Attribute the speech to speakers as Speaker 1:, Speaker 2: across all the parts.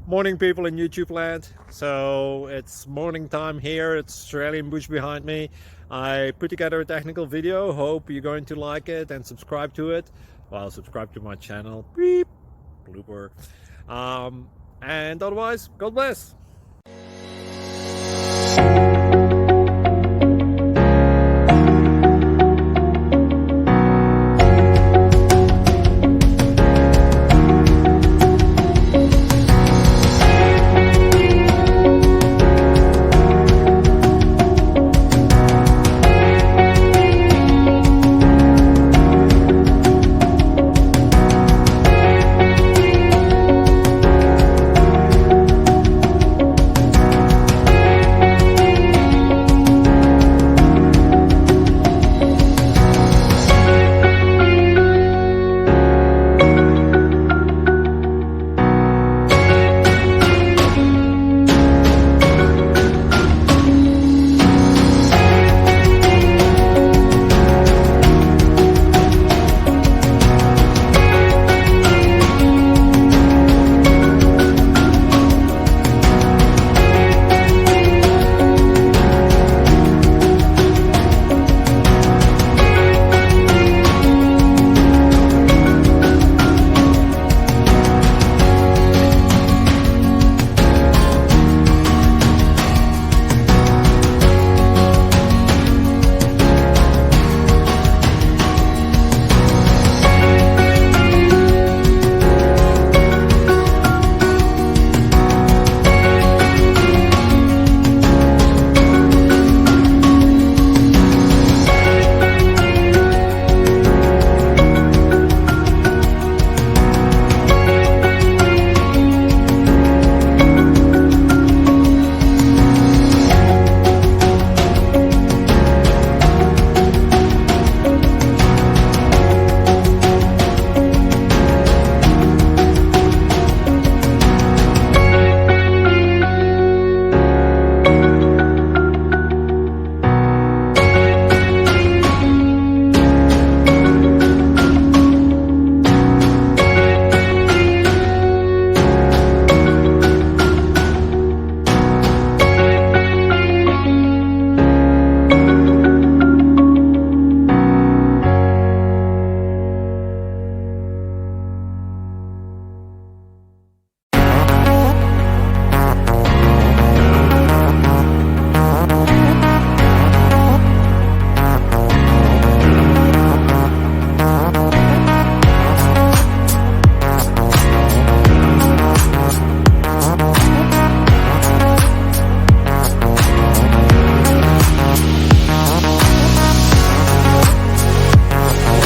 Speaker 1: Morning, people in YouTube land. So it's morning time here. It's Australian bush behind me. I put together a technical video. Hope you're going to like it and subscribe to it. Well, subscribe to my channel. Beep. Blooper. And otherwise, God bless.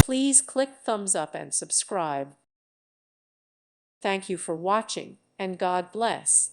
Speaker 2: Please click thumbs up and subscribe. Thank you for watching, and God bless.